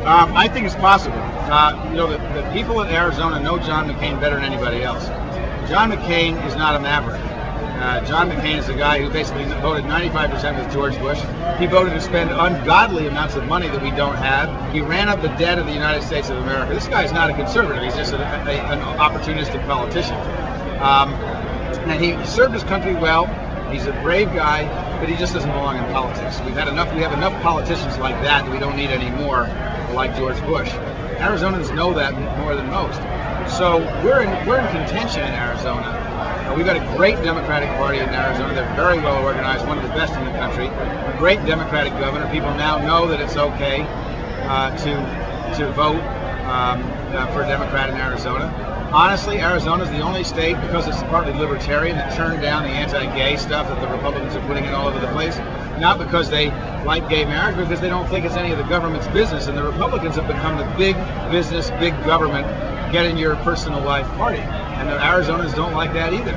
I think it's possible. The people in Arizona know John McCain better than anybody else. John McCain is not a maverick. John McCain is a guy who basically voted 95% with George Bush. He voted to spend ungodly amounts of money that we don't have. He ran up the debt of the United States of America. This guy is not a conservative. He's just an opportunistic politician. And he served his country well. He's a brave guy, but he just doesn't belong in politics. We have enough politicians like that we don't need any more, like George Bush. Arizonans know that more than most. So we're in contention in Arizona. We've got a great Democratic Party in Arizona. They're very well organized, one of the best in the country. A great Democratic governor. People now know that it's okay to vote for a Democrat in Arizona. Honestly, Arizona is the only state, because it's partly libertarian, that turned down the anti-gay stuff that the Republicans are putting in all over the place. Not because they like gay marriage, but because they don't think it's any of the government's business. And the Republicans have become the big business, big government, get in your personal life party. And the Arizonans don't like that either.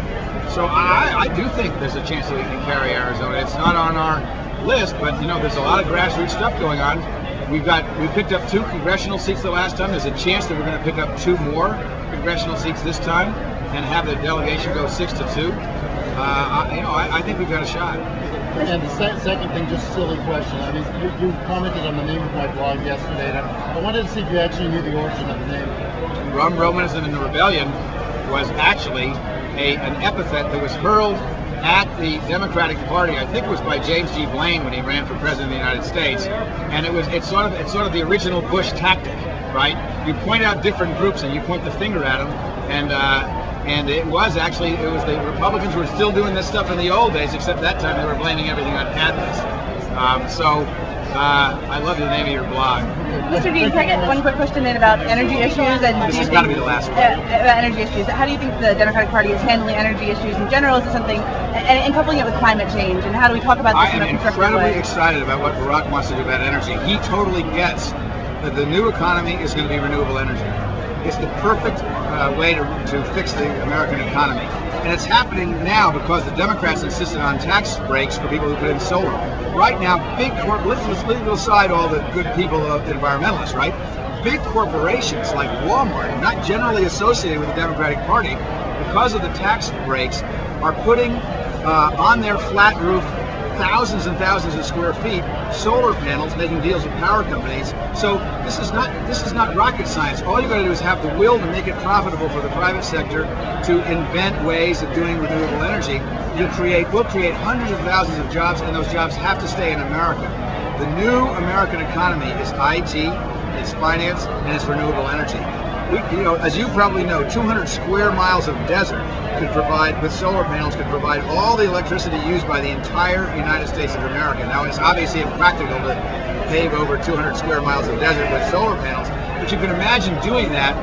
So I do think there's a chance that we can carry Arizona. It's not on our list, but there's a lot of grassroots stuff going on. We picked up 2 congressional seats the last time. There's a chance that we're going to pick up 2 more congressional seats this time and have the delegation go 6-2. I think we've got a shot. And the second thing, just a silly question. I mean, you commented on the name of my blog yesterday, and I wanted to see if you actually knew the origin of the name. Romanism in the Rebellion was actually an epithet that was hurled at the Democratic Party. I think it was by James G. Blaine when he ran for president of the United States, and it's sort of the original Bush tactic, right? You point out different groups and you point the finger at them, and it was the Republicans were still doing this stuff in the old days, except that time they were blaming everything on Catholics. I love the name of your blog. Mr. Dean, can I get one quick question in about energy issues? And this has got to be the last one. About energy issues. How do you think the Democratic Party is handling energy issues in general? Is it something, and coupling it with climate change? And how do we talk about this in a constructive way? I am incredibly excited about what Barack wants to do about energy. He totally gets that the new economy is going to be renewable energy. It's the perfect way to fix the American economy. And it's happening now because the Democrats insisted on tax breaks for people who put in solar. Right now, let's leave aside all the good people, environmentalists, right? Big corporations like Walmart, not generally associated with the Democratic Party, because of the tax breaks, are putting on their flat roof thousands and thousands of square feet solar panels, making deals with power companies. So this is not rocket science. All you got to do is have the will to make it profitable for the private sector to invent ways of doing renewable energy. We'll create hundreds of thousands of jobs, and those jobs have to stay in America. The new American economy is IT, it's finance, and it's renewable energy. As you probably know, 200 square miles of desert with solar panels, could provide all the electricity used by the entire United States of America. Now, it's obviously impractical to pave over 200 square miles of desert with solar panels, but you can imagine doing that.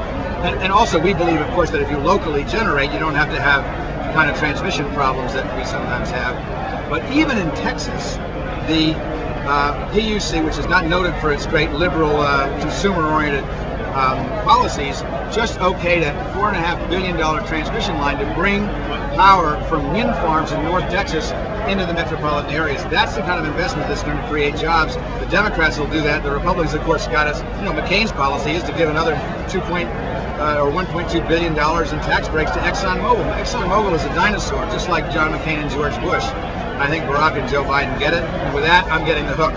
And also, we believe, of course, that if you locally generate, you don't have to have the kind of transmission problems that we sometimes have. But even in Texas, the PUC, which is not noted for its great liberal, consumer-oriented policies, just okayed a $4.5 billion transmission line to bring power from wind farms in North Texas into the metropolitan areas. That's the kind of investment that's going to create jobs. The Democrats will do that. The Republicans, of course, got us. McCain's policy is to give another $1.2 billion in tax breaks to ExxonMobil. ExxonMobil is a dinosaur, just like John McCain and George Bush. I think Barack and Joe Biden get it. And with that, I'm getting the hook.